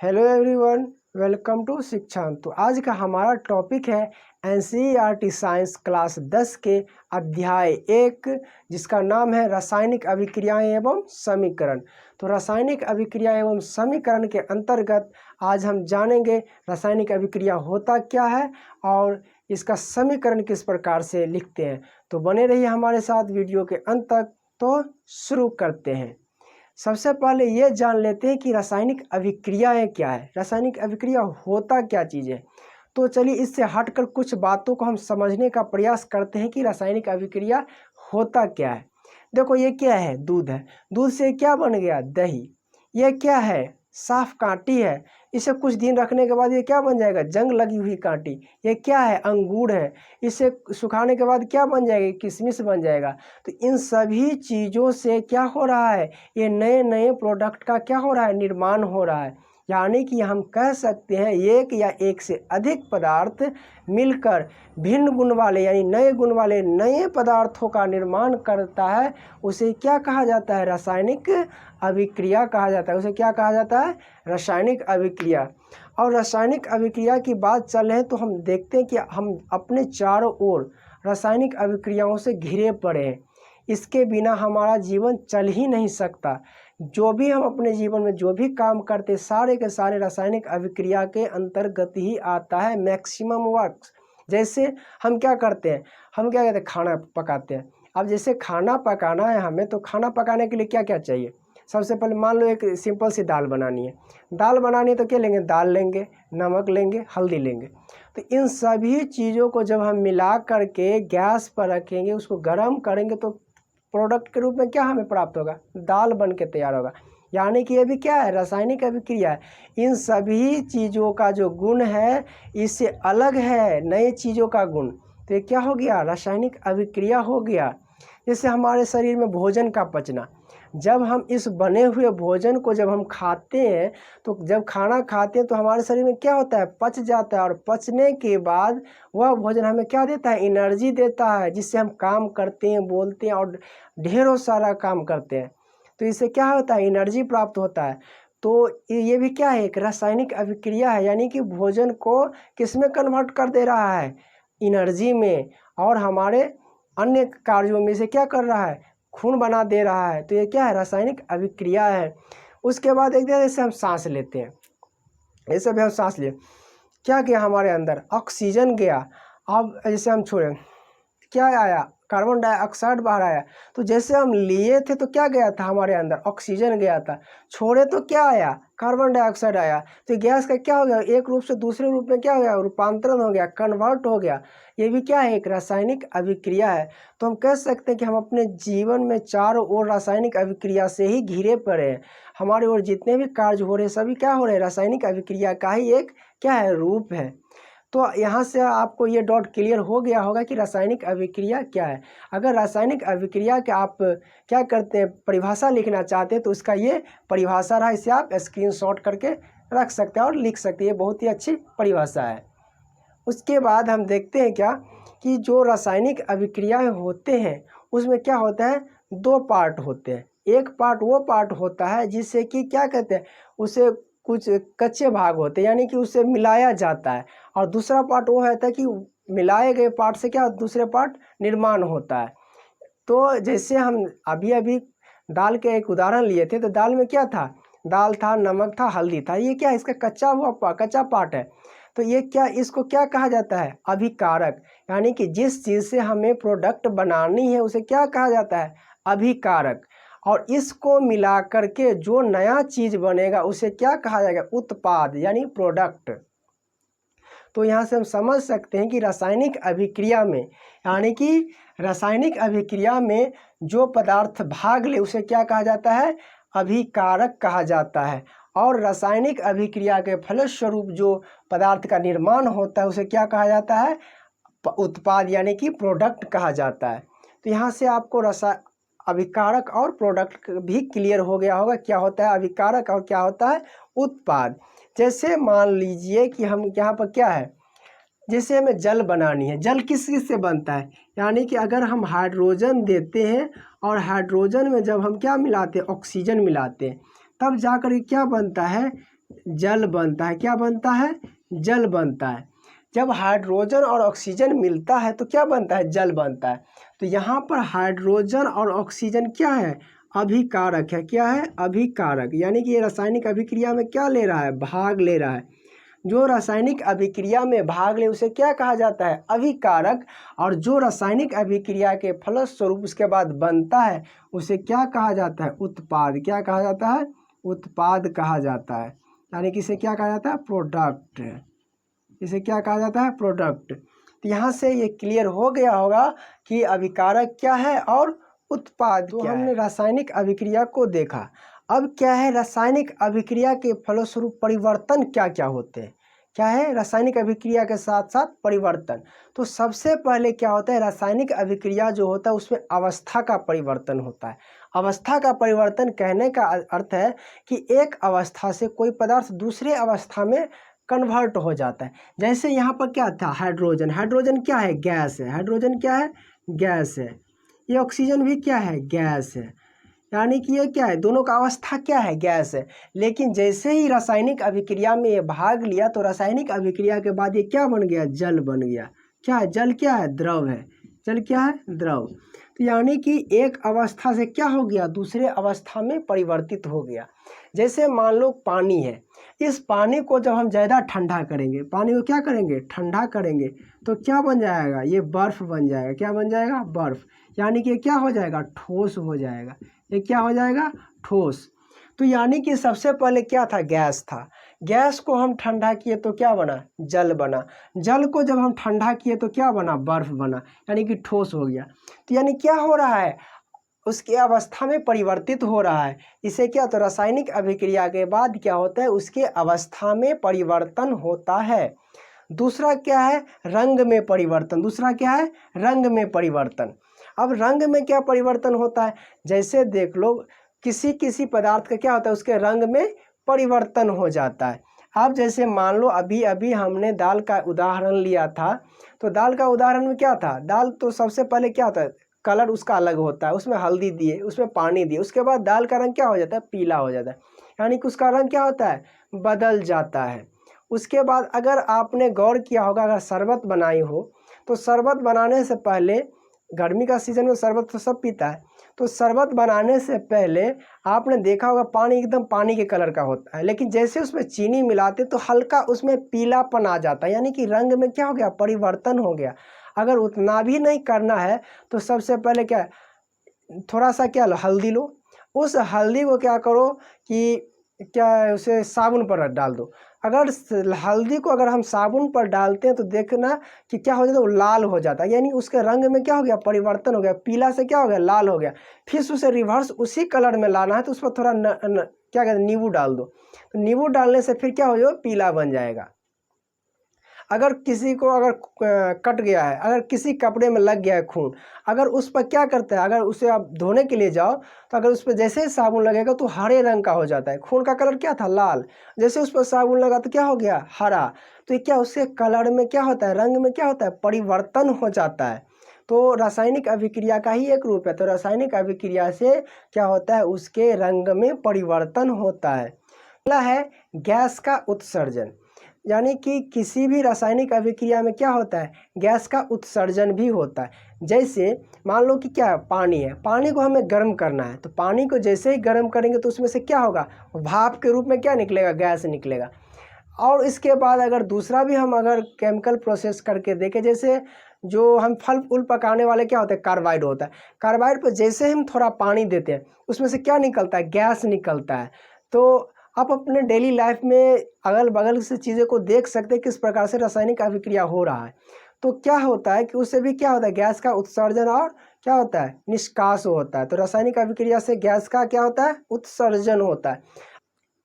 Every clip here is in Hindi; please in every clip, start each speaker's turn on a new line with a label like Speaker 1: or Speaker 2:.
Speaker 1: Hello everyone, welcome to Shikshan. तो आज का हमारा टॉपिक है एनसीईआरटी साइंस क्लास 10 के अध्याय 1, जिसका नाम है रासायनिक अभिक्रियाएं एवं समीकरण। तो रासायनिक अभिक्रिया एवं समीकरण के अंतर्गत आज हम जानेंगे रासायनिक अभिक्रिया होता क्या है और इसका समीकरण किस प्रकार से लिखते हैं। तो बने रहिए हमारे साथ वीडियो के अंत तक। तो शुरू करते हैं। सबसे पहले ये जान लेते हैं कि रासायनिक अभिक्रियाएं क्या है, रासायनिक अभिक्रिया होता क्या चीज़ है। तो चलिए इससे हटकर कुछ बातों को हम समझने का प्रयास करते हैं कि रासायनिक अभिक्रिया होता क्या है। देखो, ये क्या है? दूध है। दूध से क्या बन गया? दही। ये क्या है? साफ कांटी है। इसे कुछ दिन रखने के बाद ये क्या बन जाएगा? जंग लगी हुई कांटी। ये क्या है? अंगूर है। इसे सुखाने के बाद क्या बन जाएगा? किशमिश बन जाएगा। तो इन सभी चीज़ों से क्या हो रहा है? ये नए नए प्रोडक्ट का क्या हो रहा है? निर्माण हो रहा है। यानी कि हम कह सकते हैं एक या एक से अधिक पदार्थ मिलकर भिन्न गुण वाले यानी नए गुण वाले नए पदार्थों का निर्माण करता है। उसे क्या कहा जाता है? रासायनिक अभिक्रिया कहा जाता है। उसे क्या कहा जाता है? रासायनिक अभिक्रिया। और रासायनिक अभिक्रिया की बात चल रही है तो हम देखते हैं कि हम अपने चारों ओर रासायनिक अभिक्रियाओं से घिरे पड़े हैं। इसके बिना हमारा जीवन चल ही नहीं सकता। जो भी हम अपने जीवन में जो भी काम करते सारे के सारे रासायनिक अभिक्रिया के अंतर्गत ही आता है। Maximum works. जैसे हम क्या करते हैं? हम क्या कहते हैं? खाना पकाते हैं। अब जैसे खाना पकाना है हमें, तो खाना पकाने के लिए क्या क्या चाहिए? सबसे पहले मान लो एक सिंपल सी दाल बनानी है। दाल बनानी है तो क्या लेंगे? दाल लेंगे, नमक लेंगे, हल्दी लेंगे। तो इन सभी चीज़ों को जब हम मिला करके गैस पर रखेंगे, उसको गर्म करेंगे, तो प्रोडक्ट के रूप में क्या हमें प्राप्त होगा? दाल बन के तैयार होगा। यानी कि ये भी क्या है? रासायनिक अभिक्रिया है। इन सभी चीज़ों का जो गुण है इससे अलग है नए चीज़ों का गुण। तो ये क्या हो गया? रासायनिक अभिक्रिया हो गया। जैसे हमारे शरीर में भोजन का पचना, जब हम इस बने हुए भोजन को जब हम खाते हैं, तो जब खाना खाते हैं तो हमारे शरीर में क्या होता है? पच जाता है। और पचने के बाद वह भोजन हमें क्या देता है? एनर्जी देता है, जिससे हम काम करते हैं, बोलते हैं और ढेरों सारा काम करते हैं। तो इससे क्या होता है? एनर्जी प्राप्त होता है। तो ये भी क्या है? एक रासायनिक अभिक्रिया है। यानी कि भोजन को किस में कन्वर्ट कर दे रहा है? एनर्जी में। और हमारे अन्य कार्यों में से क्या कर रहा है? खून बना दे रहा है। तो ये क्या है? रासायनिक अभिक्रिया है। उसके बाद एक जैसे हम सांस लेते हैं, ऐसे भी हम सांस लिए, क्या गया हमारे अंदर? ऑक्सीजन गया। अब जैसे हम छोड़े, क्या आया? कार्बन डाइऑक्साइड बाहर आया। तो जैसे हम लिए थे तो क्या गया था हमारे अंदर? ऑक्सीजन गया था। छोड़े तो क्या आया? कार्बन डाइऑक्साइड आया। तो गैस का क्या हो गया? एक रूप से दूसरे रूप में क्या हो गया? रूपांतरण हो गया, कन्वर्ट हो गया। ये भी क्या है? एक रासायनिक अभिक्रिया है। तो हम कह सकते हैं कि हम अपने जीवन में चारों ओर रासायनिक अभिक्रिया से ही घिरे पड़े हैं। हमारे ओर जितने भी कार्य हो रहे हैं सभी क्या हो रहे हैं? रासायनिक अभिक्रिया का ही एक क्या है? रूप है। तो यहाँ से आपको ये डॉट क्लियर हो गया होगा कि रासायनिक अभिक्रिया क्या है। अगर रासायनिक अभिक्रिया के आप क्या करते हैं, परिभाषा लिखना चाहते हैं, तो उसका ये परिभाषा रहा। इसे आप स्क्रीनशॉट करके रख सकते हैं और लिख सकते हैं। ये बहुत ही अच्छी परिभाषा है। उसके बाद हम देखते हैं क्या कि जो रासायनिक अभिक्रियाएं होते हैं उसमें क्या होता है? दो पार्ट होते हैं। एक पार्ट वो पार्ट होता है जिससे कि क्या कहते हैं, उसे कुछ कच्चे भाग होते हैं, यानी कि उसे मिलाया जाता है। और दूसरा पार्ट वो होता है कि मिलाए गए पार्ट से क्या दूसरे पार्ट निर्माण होता है। तो जैसे हम अभी अभी दाल के एक उदाहरण लिए थे, तो दाल में क्या था? दाल था, नमक था, हल्दी था। ये क्या? इसका कच्चा पार्ट है। तो ये क्या, इसको क्या कहा जाता है? अभिकारक। यानी कि जिस चीज़ से हमें प्रोडक्ट बनानी है उसे क्या कहा जाता है? अभिकारक। और इसको मिला करके जो नया चीज़ बनेगा उसे क्या कहा जाएगा? उत्पाद यानी प्रोडक्ट। तो यहाँ से हम समझ सकते हैं कि रासायनिक अभिक्रिया में, यानी कि रासायनिक अभिक्रिया में जो पदार्थ भाग ले उसे क्या कहा जाता है? अभिकारक कहा जाता है। और रासायनिक अभिक्रिया के फलस्वरूप जो पदार्थ का निर्माण होता है उसे क्या कहा जाता है? उत्पाद यानी कि प्रोडक्ट कहा जाता है। तो यहाँ से आपको अभिकारक और प्रोडक्ट भी क्लियर हो गया होगा क्या होता है अभिकारक और क्या होता है उत्पाद। जैसे मान लीजिए कि हम यहाँ पर क्या है, जैसे हमें जल बनानी है। जल किस चीज़ से बनता है? यानी कि अगर हम हाइड्रोजन देते हैं और हाइड्रोजन में जब हम क्या मिलाते हैं? ऑक्सीजन मिलाते हैं, तब जाकर क्या बनता है? जल बनता है। क्या बनता है? जल बनता है। जब हाइड्रोजन और ऑक्सीजन मिलता है तो क्या बनता है? जल बनता है। तो यहाँ पर हाइड्रोजन और ऑक्सीजन क्या है? अभिकारक है। क्या है? अभिकारक। यानी कि ये रासायनिक अभिक्रिया में क्या ले रहा है? भाग ले रहा है। जो रासायनिक अभिक्रिया में भाग ले उसे क्या कहा जाता है? अभिकारक। और जो रासायनिक अभिक्रिया के फलस्वरूप उसके बाद बनता है उसे क्या कहा जाता है? उत्पाद। क्या कहा जाता है? उत्पाद कहा जाता है। यानी कि इसे क्या कहा जाता है? प्रोडक्ट। इसे क्या कहा जाता है? प्रोडक्ट। तो यहाँ से ये क्लियर हो गया होगा कि अभिकारक क्या है और उत्पाद क्या है। हमने रासायनिक अभिक्रिया को देखा। अब क्या है? रासायनिक अभिक्रिया के फलस्वरूप परिवर्तन क्या क्या होते हैं? क्या है? रासायनिक अभिक्रिया के साथ साथ परिवर्तन। तो सबसे पहले क्या होता है? रासायनिक अभिक्रिया जो होता है उसमें अवस्था का परिवर्तन होता है। अवस्था का परिवर्तन कहने का अर्थ है कि एक अवस्था से कोई पदार्थ दूसरे अवस्था में कन्वर्ट हो जाता है। जैसे यहाँ पर क्या था? हाइड्रोजन। हाइड्रोजन क्या है? गैस है। हाइड्रोजन क्या है? गैस है। ये ऑक्सीजन भी क्या है? गैस है। यानी कि ये क्या है? दोनों का अवस्था क्या है? गैस है। लेकिन जैसे ही रासायनिक अभिक्रिया में ये भाग लिया तो रासायनिक अभिक्रिया के बाद ये क्या बन गया? जल बन गया। क्या है? जल क्या है? द्रव है। जल क्या है? द्रव। तो यानी कि एक अवस्था से क्या हो गया? दूसरे अवस्था में परिवर्तित हो गया। जैसे मान लो पानी है। इस पानी को जब हम ज़्यादा ठंडा करेंगे, पानी को क्या करेंगे? ठंडा करेंगे, तो क्या बन जाएगा? ये बर्फ़ बन जाएगा। क्या बन जाएगा? बर्फ़। यानी कि क्या हो जाएगा? ठोस हो जाएगा। ये क्या हो जाएगा? ठोस। तो यानी कि सबसे पहले क्या था? गैस था। गैस को हम ठंडा किए तो क्या बना? जल बना। जल को जब हम ठंडा किए तो क्या बना? बर्फ़ बना। यानी कि ठोस हो गया। तो यानी क्या हो रहा है? उसकी अवस्था में परिवर्तित हो रहा है। इसे क्या? तो रासायनिक अभिक्रिया के बाद क्या होता है? उसके अवस्था में परिवर्तन होता है। दूसरा क्या है? रंग में परिवर्तन। दूसरा क्या है? रंग में परिवर्तन। अब रंग में क्या परिवर्तन होता है? जैसे देख लो, किसी किसी पदार्थ का क्या होता है? उसके रंग में परिवर्तन हो जाता है। अब जैसे मान लो अभी अभी हमने दाल का उदाहरण लिया था, तो दाल का उदाहरण में क्या था? दाल तो सबसे पहले क्या होता है? कलर उसका अलग होता है। उसमें हल्दी दिए, उसमें पानी दिए, उसके बाद दाल का रंग क्या हो जाता है? पीला हो जाता है। यानी कि उसका रंग क्या होता है? बदल जाता है। उसके बाद अगर आपने गौर किया होगा, अगर शरबत बनाई हो तो शरबत बनाने से पहले, गर्मी का सीज़न में शरबत तो सब पीता है, तो शरबत बनाने से पहले आपने देखा होगा पानी एकदम पानी के कलर का होता है, लेकिन जैसे उसमें चीनी मिलाते तो हल्का उसमें पीलापन आ जाता है। यानी कि रंग में क्या हो गया? परिवर्तन हो गया। अगर उतना भी नहीं करना है तो सबसे पहले क्या, थोड़ा सा क्या लो? हल्दी लो। उस हल्दी को क्या करो कि क्या है, उसे साबुन पर डाल दो। अगर हल्दी को अगर हम साबुन पर डालते हैं तो देखना कि क्या हो जाता है? वो लाल हो जाता है। यानी उसके रंग में क्या हो गया? परिवर्तन हो गया। पीला से क्या हो गया? लाल हो गया। फिर उसे रिवर्स उसी कलर में लाना है तो उस पर थोड़ा क्या कहते हैं? नींबू डाल दो। तो नींबू डालने से फिर क्या हो जाएगा? पीला बन जाएगा। अगर किसी को अगर कट गया है, अगर किसी कपड़े में लग गया है खून, अगर उस पर क्या करते हैं? अगर उसे आप धोने के लिए जाओ तो अगर उस पर जैसे ही साबुन लगेगा तो हरे रंग का हो जाता है। खून का कलर क्या था? लाल। जैसे उस पर साबुन लगा तो क्या हो गया? हरा। तो ये क्या, उसके कलर में क्या होता है? रंग में क्या होता है? परिवर्तन हो जाता है। तो रासायनिक अभिक्रिया का ही एक रूप है। तो रासायनिक अभिक्रिया से क्या होता है? उसके रंग में परिवर्तन होता है। अगला है गैस का उत्सर्जन। यानी कि किसी भी रासायनिक अभिक्रिया में क्या होता है? गैस का उत्सर्जन भी होता है। जैसे मान लो कि क्या है? पानी है। पानी को हमें गर्म करना है, तो पानी को जैसे ही गर्म करेंगे तो उसमें से क्या होगा? भाप के रूप में क्या निकलेगा? गैस निकलेगा। और इसके बाद अगर दूसरा भी हम अगर केमिकल प्रोसेस करके देखें, जैसे जो हम फल फूल पकाने वाले क्या होते हैं? कार्बाइड होता है। कार्बाइड पर जैसे हम थोड़ा पानी देते हैं उसमें से क्या निकलता है? गैस निकलता है। तो आप अपने डेली लाइफ में अगल बगल से चीज़ें को देख सकते हैं किस प्रकार से रासायनिक अभिक्रिया हो रहा है। तो क्या होता है कि उससे भी क्या होता है? गैस का उत्सर्जन और क्या होता है? निष्कास होता है। तो रासायनिक अभिक्रिया से गैस का क्या होता है? उत्सर्जन होता है।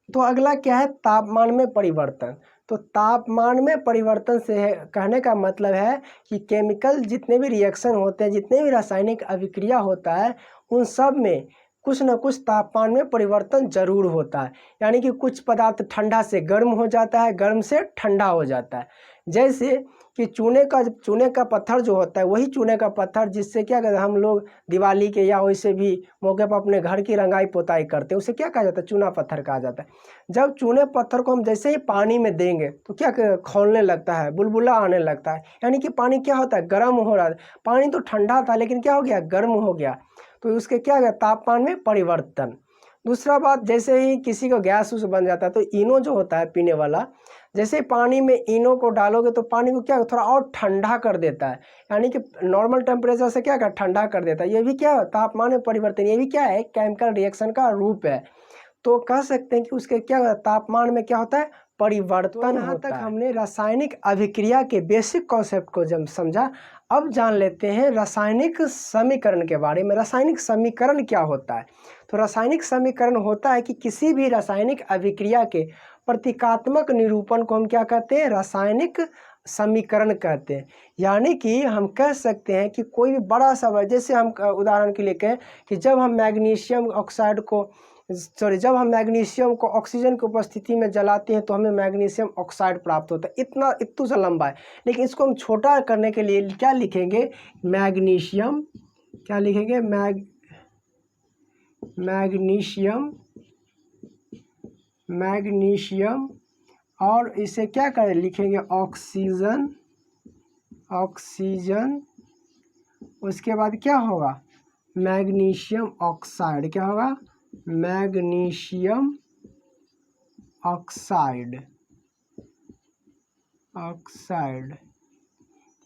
Speaker 1: तो अगला क्या है? तापमान में परिवर्तन। तो तापमान में परिवर्तन से कहने का मतलब है कि केमिकल जितने भी रिएक्शन होते हैं, जितने भी रासायनिक अभिक्रिया होता है, उन सब में कुछ न कुछ तापमान में परिवर्तन जरूर होता है। यानी कि कुछ पदार्थ ठंडा से गर्म हो जाता है, गर्म से ठंडा हो जाता है। जैसे कि चूने का पत्थर जो होता है वही चूने का पत्थर जिससे क्या कहते हैं हम लोग दिवाली के या वैसे भी मौके पर अपने घर की रंगाई पोताई करते हैं, उसे क्या कहा जाता है? चूना पत्थर कहा जाता है। जब चूने पत्थर को हम जैसे ही पानी में देंगे तो क्या खौलने लगता है, बुलबुला आने लगता है, यानी कि पानी क्या होता है? गर्म हो रहा है। पानी तो ठंडा था लेकिन क्या हो गया? गर्म हो गया। तो उसके क्या गया? तापमान में परिवर्तन। दूसरा बात, जैसे ही किसी को गैस उस बन जाता है तो इनो जो होता है पीने वाला, जैसे पानी में इनो को डालोगे तो पानी को क्या थोड़ा और ठंडा कर देता है, यानी कि नॉर्मल टेम्परेचर से क्या ठंडा कर देता है। ये भी क्या है? तापमान में परिवर्तन। ये भी क्या है? केमिकल रिएक्शन का रूप है। तो कह सकते हैं कि उसके क्या तापमान में क्या होता है? परिवर्तन होता है। यहाँ तक हमने रासायनिक अभिक्रिया के बेसिक कॉन्सेप्ट को जब समझा, अब जान लेते हैं रासायनिक समीकरण के बारे में। रासायनिक समीकरण क्या होता है? तो रासायनिक समीकरण होता है कि किसी भी रासायनिक अभिक्रिया के प्रतीकात्मक निरूपण को हम क्या कहते हैं? रासायनिक समीकरण कहते हैं। यानी कि हम कह सकते हैं कि कोई भी बड़ा सा, जैसे हम उदाहरण के लिए कहें कि जब हम मैग्नीशियम को ऑक्सीजन की उपस्थिति में जलाते हैं तो हमें मैग्नीशियम ऑक्साइड प्राप्त होता है। इतना सा लंबा है, लेकिन इसको हम छोटा करने के लिए क्या लिखेंगे? मैग्नीशियम, क्या लिखेंगे? मैग्नीशियम और इसे क्या करें? लिखेंगे ऑक्सीजन। उसके बाद क्या होगा? Magnesium oxide. क्या होगा? Magnesium oxide.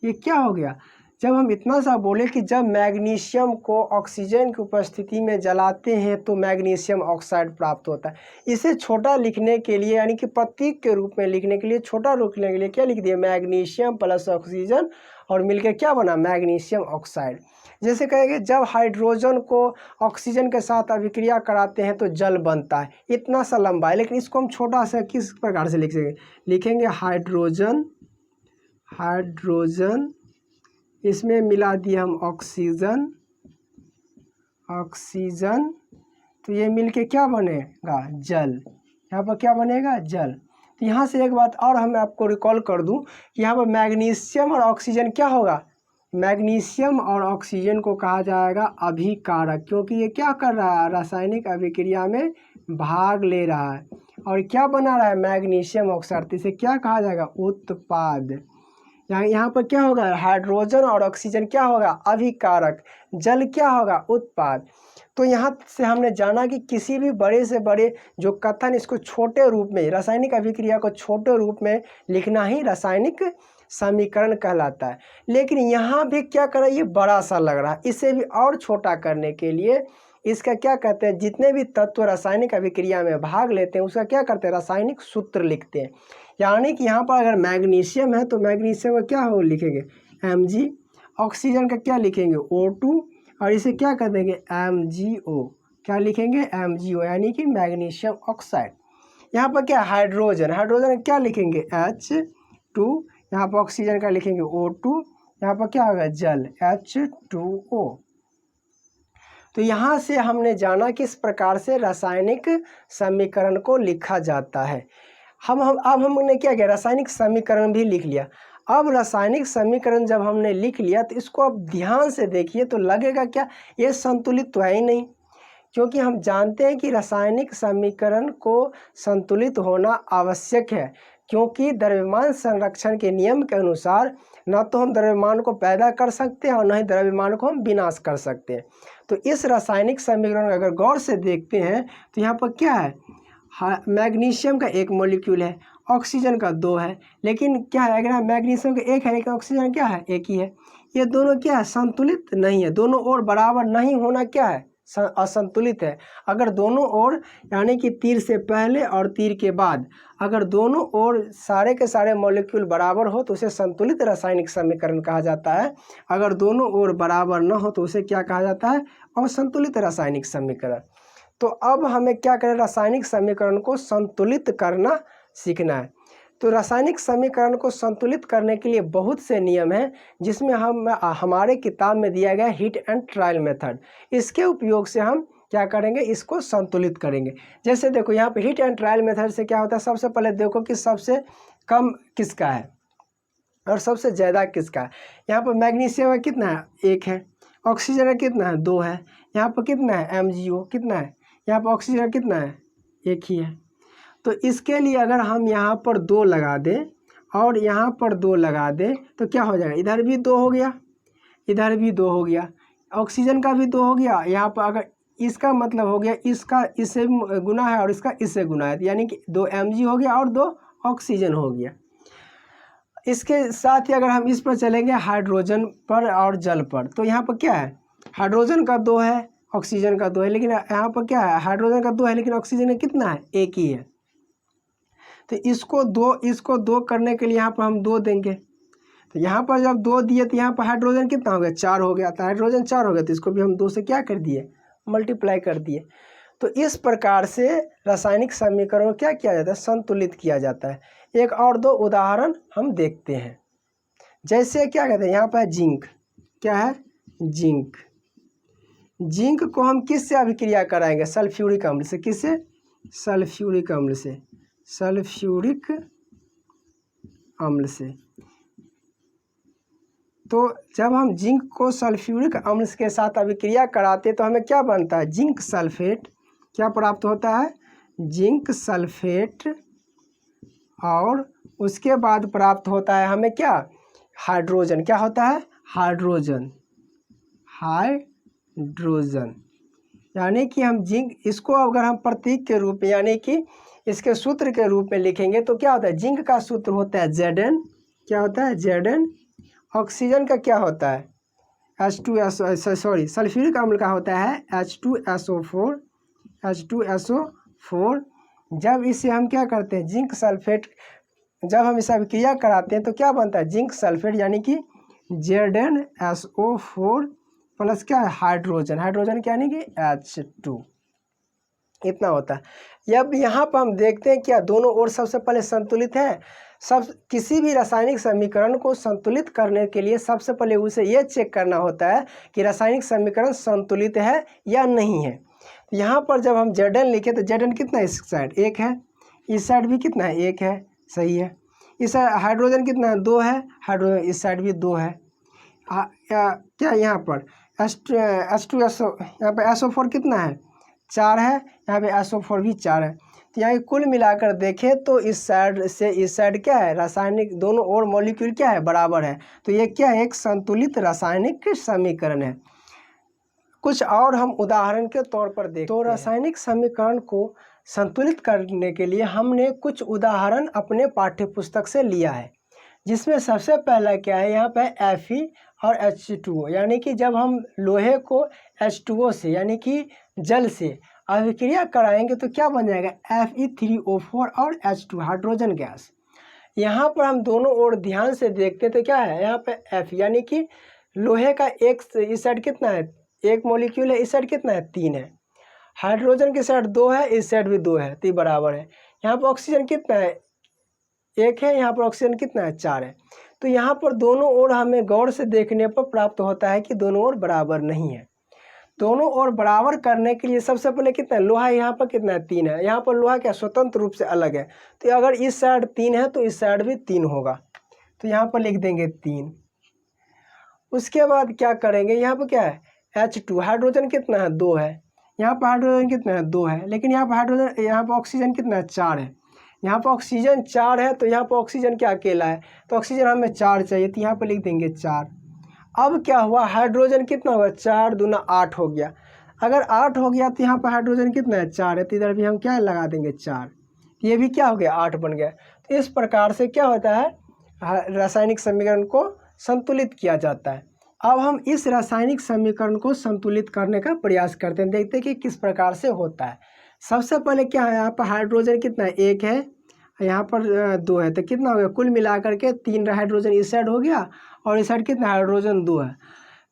Speaker 1: ये क्या हो गया? जब हम इतना सा बोले कि जब मैग्नीशियम को ऑक्सीजन की उपस्थिति में जलाते हैं तो मैग्नीशियम ऑक्साइड प्राप्त होता है। इसे छोटा लिखने के लिए, यानी कि प्रतीक के रूप में लिखने के लिए, छोटा लिखने के लिए क्या लिख दिया? मैग्नीशियम प्लस ऑक्सीजन और मिलकर क्या बना? Magnesium oxide. जैसे कहेंगे जब हाइड्रोजन को ऑक्सीजन के साथ अभिक्रिया कराते हैं तो जल बनता है। इतना सा लंबा है, लेकिन इसको हम छोटा सा किस प्रकार से लिख सकेंगे? लिखेंगे हाइड्रोजन, इसमें मिला दिया हम ऑक्सीजन, तो ये मिलके क्या बनेगा? जल। यहाँ पर क्या बनेगा? जल। तो यहाँ से एक बात और हम आपको रिकॉल कर दूं कि यहाँ पर मैग्नीशियम और ऑक्सीजन क्या होगा? मैग्नीशियम और ऑक्सीजन को कहा जाएगा अभिकारक, क्योंकि ये क्या कर रहा है? रासायनिक अभिक्रिया में भाग ले रहा है और क्या बना रहा है? Magnesium oxide. इसे क्या कहा जाएगा? उत्पाद। यहाँ पर क्या होगा? हाइड्रोजन और ऑक्सीजन क्या होगा? अभिकारक। जल क्या होगा? उत्पाद। तो यहाँ से हमने जाना कि किसी भी बड़े से बड़े जो कथन, इसको छोटे रूप में, रासायनिक अभिक्रिया को छोटे रूप में लिखना ही रासायनिक समीकरण कहलाता है। लेकिन यहाँ भी क्या कर रहा है? ये बड़ा सा लग रहा है। इसे भी और छोटा करने के लिए इसका क्या कहते हैं? जितने भी तत्व रासायनिक अभिक्रिया में भाग लेते हैं उसका क्या करते हैं? रासायनिक सूत्र लिखते हैं। यानी कि यहाँ पर अगर मैग्नीशियम है तो मैग्नीशियम का क्या हो लिखेंगे? Mg। ऑक्सीजन का क्या लिखेंगे? O2 और इसे क्या कर देंगे? MgO। क्या लिखेंगे? MgO, यानी कि मैग्नीशियम ऑक्साइड। यहाँ पर क्या? हाइड्रोजन का क्या लिखेंगे? H2। यहाँ पर ऑक्सीजन का लिखेंगे O2। यहाँ पर क्या होगा? जल, H2O। तो यहाँ से हमने जाना किस प्रकार से रासायनिक समीकरण को लिखा जाता है। अब हमने क्या किया? रासायनिक समीकरण भी लिख लिया। अब रासायनिक समीकरण जब हमने लिख लिया तो इसको अब ध्यान से देखिए तो लगेगा क्या? ये संतुलित तो है ही नहीं, क्योंकि हम जानते हैं कि रासायनिक समीकरण को संतुलित होना आवश्यक है, क्योंकि द्रव्यमान संरक्षण के नियम के अनुसार न तो हम द्रव्यमान को पैदा कर सकते हैं और न ही द्रव्यमान को हम विनाश कर सकते हैं। तो इस रासायनिक समीकरण अगर गौर से देखते हैं तो यहाँ पर क्या है? मैग्नीशियम का एक मॉलिक्यूल है, ऑक्सीजन का 2 है, लेकिन क्या है? अगर मैग्नीशियम का 1 है लेकिन ऑक्सीजन क्या है? 1 ही है। ये दोनों क्या है? संतुलित नहीं है। दोनों ओर बराबर नहीं होना क्या है? असंतुलित है। अगर दोनों ओर, यानी कि तीर से पहले और तीर के बाद, अगर दोनों ओर सारे के सारे मॉलिक्यूल बराबर हो तो उसे संतुलित रासायनिक समीकरण कहा जाता है। अगर दोनों ओर बराबर न हो तो उसे क्या कहा जाता है? असंतुलित रासायनिक समीकरण। तो अब हमें क्या करें? रासायनिक समीकरण को संतुलित करना सीखना है। तो रासायनिक समीकरण को संतुलित करने के लिए बहुत से नियम हैं, जिसमें हमारे किताब में दिया गया हीट एंड ट्रायल मेथड। इसके उपयोग से हम क्या करेंगे? इसको संतुलित करेंगे। जैसे देखो यहाँ पे हीट एंड ट्रायल मेथड से क्या होता है? सबसे पहले देखो कि सबसे कम किसका है। और सबसे ज़्यादा किसका है? यहाँ पर मैग्नीशियम है कितना है? 1 है। ऑक्सीजन है कितना है? 2 है। यहाँ पर कितना है? MgO कितना है? यहाँ पर ऑक्सीजन कितना है? 1 ही है। तो इसके लिए अगर हम यहाँ पर 2 लगा दें और यहाँ पर 2 लगा दें तो क्या हो जाएगा? इधर भी 2 हो गया, इधर भी 2 हो गया, ऑक्सीजन का भी 2 हो गया। यहाँ पर अगर इसका मतलब हो गया इसका इससे गुना है और इसका इससे गुना है, यानी कि 2 Mg हो गया और 2 ऑक्सीजन हो गया। इसके साथ ही अगर हम इस पर चलेंगे हाइड्रोजन पर और जल पर, तो यहाँ पर क्या है? हाइड्रोजन का 2 है, ऑक्सीजन का 2 है, लेकिन यहाँ पर क्या है? हाइड्रोजन का 2 है लेकिन ऑक्सीजन का कितना है? 1 ही है। तो इसको 2 करने के लिए यहाँ पर हम 2 देंगे। तो यहाँ पर जब 2 दिए तो यहाँ पर हाइड्रोजन कितना हो गया? 4 हो गया। तो हाइड्रोजन 4 हो गया तो इसको भी हम 2 से क्या कर दिए? मल्टीप्लाई कर दिए। तो इस प्रकार से रासायनिक समीकरण को क्या किया जाता है? संतुलित किया जाता है। एक और 2 उदाहरण हम देखते हैं। जैसे क्या कहते हैं यहाँ पर जिंक, क्या है? जिंक। जिंक को हम किससे अभिक्रिया कराएंगे? सल्फ्यूरिक अम्ल से। किससे? सल्फ्यूरिक अम्ल से। सल्फ्यूरिक अम्ल से। तो जब हम जिंक को सल्फ्यूरिक अम्ल के साथ अभिक्रिया कराते तो हमें क्या बनता है? Zinc sulphate. क्या प्राप्त होता है? Zinc sulphate. और उसके बाद प्राप्त होता है हमें क्या? हाइड्रोजन। क्या होता है? हाइड्रोजन। हाइड्रोजन। यानी कि हम जिंक, इसको अगर हम प्रतीक के रूप में यानी कि इसके सूत्र के रूप में लिखेंगे तो क्या होता है? जिंक का सूत्र होता है Zn। क्या होता है? Zn। ऑक्सीजन का क्या होता है? सल्फ्यूरिक अम्ल का होता है H2SO4। H2SO4। जब इसे हम क्या करते हैं? जिंक सल्फेट, जब हम इसे अभिक्रिया कराते हैं तो क्या बनता है? जिंक सल्फेट, यानी कि ZnSO4 प्लस क्या है? हाइड्रोजन। हाइड्रोजन क्या, यानी कि H2। इतना होता है। अब यहाँ पर हम देखते हैं क्या दोनों ओर सबसे पहले संतुलित है। किसी भी रासायनिक समीकरण को संतुलित करने के लिए सबसे पहले उसे ये चेक करना होता है कि रासायनिक समीकरण संतुलित है या नहीं है। यहाँ पर जब हम Zn लिखे तो Zn कितना है? इस साइड 1 है, इस साइड भी कितना है? 1 है। सही है। इस हाइड्रोजन कितना है? 2 है। हाइड्रोजन इस साइड भी 2 है। क्या यहाँ पर H2SO, यहाँ पर SO4 कितना है? 4 है। यहाँ पे SO4 भी 4 है। तो यहाँ कुल मिलाकर देखें तो इस साइड से इस साइड क्या है? रासायनिक दोनों ओर मॉलिक्यूल क्या है? बराबर है। तो ये क्या है? एक संतुलित रासायनिक समीकरण है। कुछ और हम उदाहरण के तौर पर देखते हैं। तो रासायनिक समीकरण को संतुलित करने के लिए हमने कुछ उदाहरण अपने पाठ्यपुस्तक से लिया है, जिसमें सबसे पहला क्या है? यहाँ पे Fe और H2O, यानी कि जब हम लोहे को H2O से यानी कि जल से अभिक्रिया कराएंगे तो क्या बन जाएगा? Fe3O4 और H2 हाइड्रोजन गैस। यहाँ पर हम दोनों ओर ध्यान से देखते तो क्या है? यहाँ पे F, यानी कि लोहे का एक इस साइड कितना है? 1 मॉलिक्यूल है, इस साइड कितना है? 3 है। हाइड्रोजन की साइड 2 है, इस साइड भी 2 है, तो ये बराबर है। यहाँ पर ऑक्सीजन कितना है? 1 है। यहाँ पर ऑक्सीजन कितना है? 4 है। तो यहाँ पर दोनों ओर हमें गौर से देखने पर प्राप्त होता है कि दोनों ओर बराबर नहीं है। दोनों ओर बराबर करने के लिए सबसे पहले कितना है? लोहा यहाँ पर कितना है? 3 है। यहाँ पर लोहा क्या स्वतंत्र रूप से अलग है, तो अगर इस साइड 3 है तो इस साइड भी 3 होगा, तो यहाँ पर लिख देंगे 3। उसके बाद क्या करेंगे? यहाँ पर क्या है? H2 हाइड्रोजन कितना है? 2 है। यहाँ पर हाइड्रोजन कितना है? 2 है। लेकिन यहाँ पर ऑक्सीजन कितना है? 4 है। यहाँ पर ऑक्सीजन 4 है तो यहाँ पर ऑक्सीजन क्या अकेला है, तो ऑक्सीजन हमें 4 चाहिए, तो यहाँ पर लिख देंगे 4। अब क्या हुआ? हाइड्रोजन कितना हुआ? 4 दूना 8 हो गया। अगर 8 हो गया तो यहाँ पर हाइड्रोजन कितना है? 4 है, तो इधर भी हम क्या लगा देंगे? 4। ये भी क्या हो गया? 8 बन गया। तो इस प्रकार से क्या होता है? रासायनिक समीकरण को संतुलित किया जाता है। अब हम इस रासायनिक समीकरण को संतुलित करने का प्रयास करते हैं, देखते हैं कि किस प्रकार से होता है। सबसे पहले क्या है? यहाँ पर हाइड्रोजन कितना है? 1 है, यहाँ पर 2 है, तो कितना हो गया? कुल मिलाकर के 3 हाइड्रोजन इस साइड हो गया और इस साइड कितना? हाइड्रोजन 2 है।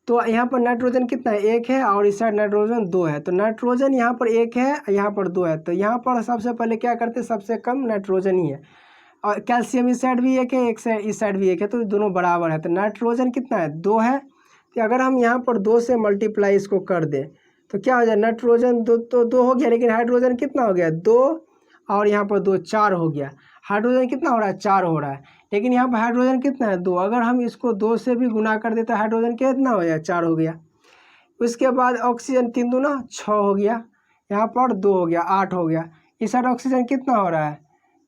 Speaker 1: तो यहाँ पर नाइट्रोजन कितना है? 1 है और इस साइड नाइट्रोजन 2 है। तो नाइट्रोजन यहाँ पर 1 है, यहाँ पर 2 है, तो यहाँ पर सबसे पहले क्या करते हैं? सबसे कम नाइट्रोजन ही है। और कैल्शियम इस साइड भी 1 है, इस साइड भी 1 है, तो दोनों बराबर है। तो नाइट्रोजन कितना है? 2 है। तो अगर हम यहाँ पर 2 से मल्टीप्लाई इसको कर दें तो क्या हो जाए? नाइट्रोजन 2 तो 2 हो गया, लेकिन हाइड्रोजन कितना हो गया? 2 और यहाँ पर 2 4 हो गया। हाइड्रोजन कितना हो रहा है, 4 हो रहा है, लेकिन यहाँ पर हाइड्रोजन कितना है, 2। अगर हम इसको 2 से भी गुना कर देते तो हाइड्रोजन कितना हो जाए, 4 हो गया। उसके बाद ऑक्सीजन 3 दूना 6 हो गया, यहाँ पर 2 हो गया, 8 हो गया। इस साइड ऑक्सीजन कितना हो रहा है,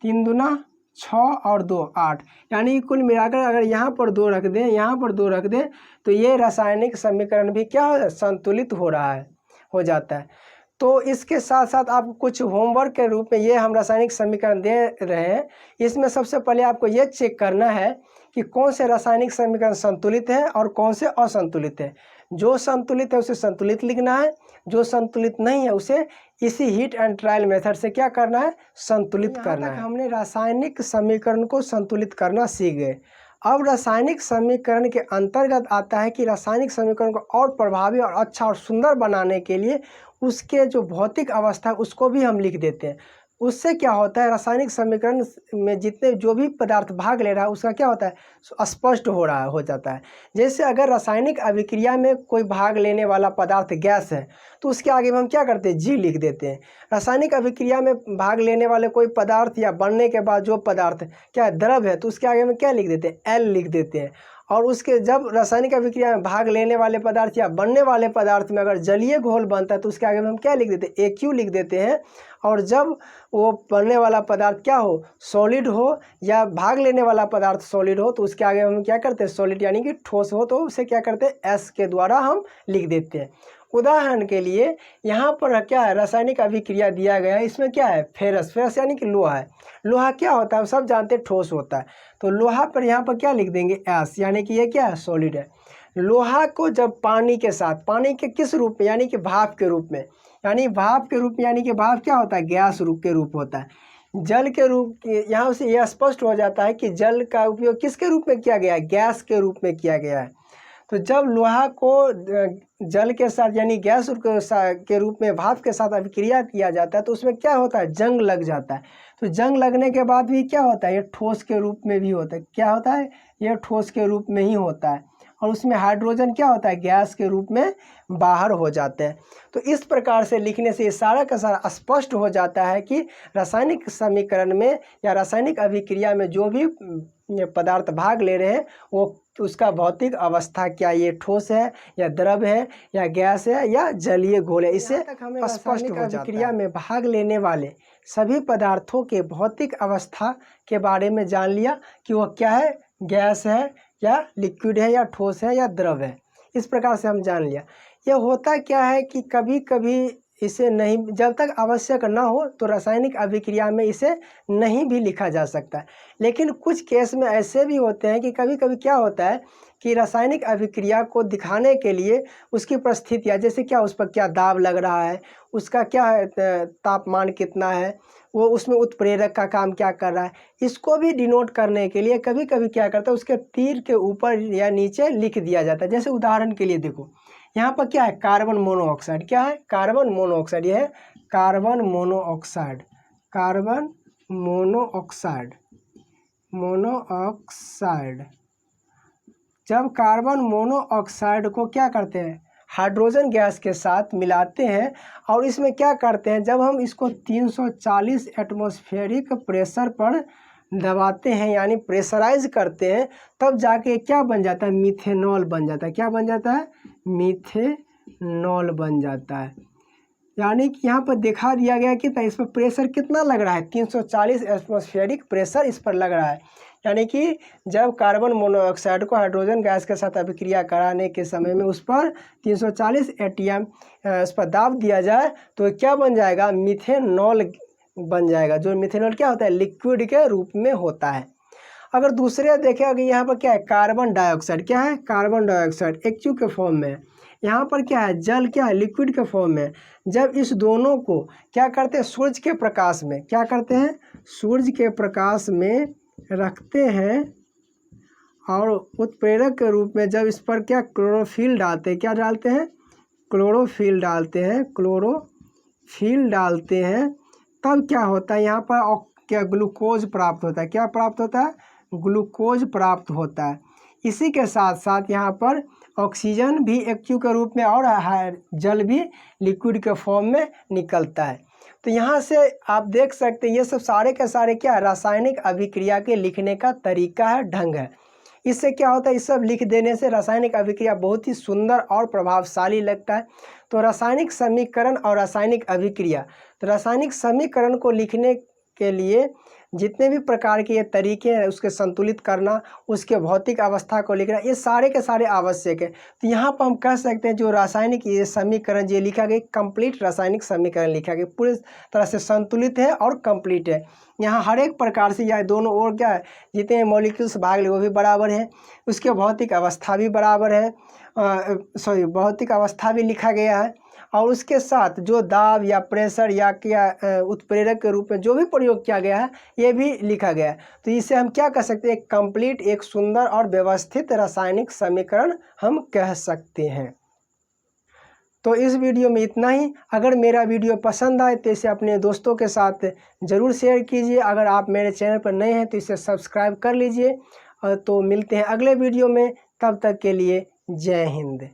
Speaker 1: 3 दूना 6 और 2 8, यानी कुल मिलाकर अगर यहाँ पर 2 रख दें, यहाँ पर 2 रख दें, तो ये रासायनिक समीकरण भी क्या हो, संतुलित हो रहा है, हो जाता है। तो इसके साथ साथ आपको कुछ होमवर्क के रूप में ये हम रासायनिक समीकरण दे रहे हैं। इसमें सबसे पहले आपको ये चेक करना है कि कौन से रासायनिक समीकरण संतुलित है और कौन से असंतुलित है। जो संतुलित है उसे संतुलित लिखना है, जो संतुलित नहीं है उसे इसी हीट एंड ट्रायल मेथड से क्या करना है, संतुलित करना है। हमने रासायनिक समीकरण को संतुलित करना सीख गए। अब रासायनिक समीकरण के अंतर्गत आता है कि रासायनिक समीकरण को और प्रभावी और अच्छा और सुंदर बनाने के लिए उसके जो भौतिक अवस्था है उसको भी हम लिख देते हैं। उससे क्या होता है, रासायनिक समीकरण में जितने जो भी पदार्थ भाग ले रहा है उसका क्या होता है, स्पष्ट हो जाता है। जैसे अगर रासायनिक अभिक्रिया में कोई भाग लेने वाला पदार्थ गैस है तो उसके आगे में हम क्या करते हैं, जी लिख देते हैं। रासायनिक अभिक्रिया में भाग लेने वाले कोई पदार्थ या बनने के बाद जो पदार्थ क्या है, द्रव है, तो उसके आगे में क्या लिख देते हैं, एल लिख देते हैं। और उसके जब रासायनिक अभिक्रिया में भाग लेने वाले पदार्थ या बनने वाले पदार्थ में अगर जलीय घोल बनता है तो उसके आगे में हम क्या लिख देते हैं, AQ लिख देते हैं। और जब वो बनने वाला पदार्थ क्या हो, सॉलिड हो, या भाग लेने वाला पदार्थ सॉलिड हो, तो उसके आगे हम क्या करते हैं, सॉलिड यानी कि ठोस हो, तो उसे क्या करते हैं, S के द्वारा हम लिख देते हैं। उदाहरण के लिए यहाँ पर क्या है, रासायनिक अभिक्रिया दिया गया है, इसमें क्या है, फेरस, फेरस यानी कि लोहा है। लोहा क्या होता है, सब जानते हैं, ठोस होता है। तो लोहा पर यहाँ पर क्या लिख देंगे, S, यानी कि ये क्या है, सॉलिड है। लोहा को जब पानी के साथ, पानी के किस रूप में, यानी कि भाप के रूप में, यानी भाप के रूप में, यानी कि भाप क्या होता है, गैस रूप के रूप होता है। जल के रूप, यहाँ से यह स्पष्ट हो जाता है कि जल का उपयोग किसके रूप में किया गया है, गैस के रूप में किया गया है। तो जब लोहा को जल के साथ यानी गैस के रूप में भाप के साथ अभिक्रिया किया जाता है तो उसमें क्या होता है, जंग लग जाता है। तो जंग लगने के बाद भी क्या होता है, ये ठोस के रूप में भी होता है। क्या होता है, ये ठोस के रूप में ही होता है। और उसमें हाइड्रोजन क्या होता है, गैस के रूप में बाहर हो जाते हैं। तो इस प्रकार से लिखने से ये सारा का सारा स्पष्ट हो जाता है कि रासायनिक समीकरण में या रासायनिक अभिक्रिया में जो भी पदार्थ भाग ले रहे हैं वो उसका भौतिक अवस्था क्या, ये ठोस है या द्रव है या गैस है या जलीय घोल है, इससे स्पष्ट हो जाता है। अभिक्रिया में भाग लेने वाले सभी पदार्थों के भौतिक अवस्था के बारे में जान लिया कि वो क्या है, गैस है या लिक्विड है या ठोस है या द्रव है। इस प्रकार से हम जान लिया। यह होता क्या है कि कभी कभी इसे नहीं, जब तक आवश्यक ना हो तो रासायनिक अभिक्रिया में इसे नहीं भी लिखा जा सकता है। लेकिन कुछ केस में ऐसे भी होते हैं कि कभी कभी क्या होता है कि रासायनिक अभिक्रिया को दिखाने के लिए उसकी परिस्थितियाँ, जैसे क्या उस पर क्या दाब लग रहा है, उसका क्या तापमान कितना है, वो उसमें उत्प्रेरक का काम क्या कर रहा है, इसको भी डिनोट करने के लिए कभी कभी क्या करता है, उसके तीर के ऊपर या नीचे लिख दिया जाता है। जैसे उदाहरण के लिए देखो, यहाँ पर क्या है, कार्बन मोनोऑक्साइड, क्या है, कार्बन मोनोऑक्साइड, यह है carbon monoxide, carbon monoxide, monoxide. जब कार्बन मोनोऑक्साइड को क्या करते हैं, हाइड्रोजन गैस के साथ मिलाते हैं और इसमें क्या करते हैं, जब हम इसको 340 एटमॉस्फेरिक प्रेशर पर दबाते हैं यानी प्रेशराइज करते हैं, तब जाके क्या बन जाता है, मीथेनॉल बन जाता है। क्या बन जाता है, मीथेनॉल बन जाता है। यानी कि यहाँ पर दिखा दिया गया कि इस पर प्रेशर कितना लग रहा है, 340 एटमॉस्फेरिक प्रेशर इस पर लग रहा है। यानी कि जब कार्बन मोनोऑक्साइड को हाइड्रोजन गैस के साथ अभिक्रिया कराने के समय में उस पर 340 एटीएम उस पर दाब दिया जाए तो क्या बन जाएगा, मीथेनॉल बन जाएगा। जो मीथेनॉल क्या होता है, लिक्विड के रूप में होता है। अगर दूसरे देखें, अगर यहाँ पर क्या है, कार्बन डाइऑक्साइड, क्या है, कार्बन डाइऑक्साइड HU के फॉर्म में। यहाँ पर क्या है, जल, क्या है, लिक्विड के फॉर्म में। जब इस दोनों को क्या करते हैं, सूरज के प्रकाश में, क्या करते हैं, सूरज के प्रकाश में रखते हैं और उत्प्रेरक के रूप में जब इस पर क्या क्लोरोफिल डालते हैं, क्या डालते हैं, क्लोरोफिल डालते हैं, क्लोरोफिल डालते हैं, तब क्या होता है, यहाँ पर क्या ग्लूकोज प्राप्त होता है। क्या प्राप्त होता है, ग्लूकोज प्राप्त होता है। इसी के साथ साथ यहाँ पर ऑक्सीजन भी HU के रूप में और जल भी लिक्विड के फॉर्म में निकलता है। तो यहाँ से आप देख सकते हैं ये सब सारे के सारे क्या रासायनिक अभिक्रिया के लिखने का तरीका है, ढंग है। इससे क्या होता है, इस सब लिख देने से रासायनिक अभिक्रिया बहुत ही सुंदर और प्रभावशाली लगता है। तो रासायनिक समीकरण और रासायनिक अभिक्रिया, तो रासायनिक समीकरण को लिखने के लिए जितने भी प्रकार के ये तरीके हैं, उसके संतुलित करना, उसके भौतिक अवस्था को लिखना, ये सारे के सारे आवश्यक है। तो यहाँ पर हम कह सकते हैं जो रासायनिक ये समीकरण जो लिखा गया, कंप्लीट रासायनिक समीकरण लिखा गया, पूरी तरह से संतुलित है और कंप्लीट है। यहाँ हर एक प्रकार से यह दोनों ओर क्या है, जितने मॉलिक्यूल्स भाग ले वो भी बराबर है, उसके भौतिक अवस्था भी बराबर है, भौतिक अवस्था भी लिखा गया है, और उसके साथ जो दाब या प्रेशर या क्या उत्प्रेरक के रूप में जो भी प्रयोग किया गया है ये भी लिखा गया है। तो इसे हम क्या कह सकते हैं, एक कंप्लीट, एक सुंदर और व्यवस्थित रासायनिक समीकरण हम कह सकते हैं। तो इस वीडियो में इतना ही। अगर मेरा वीडियो पसंद आए तो इसे अपने दोस्तों के साथ ज़रूर शेयर कीजिए। अगर आप मेरे चैनल पर नए हैं तो इसे सब्सक्राइब कर लीजिए। तो मिलते हैं अगले वीडियो में, तब तक के लिए जय हिंद।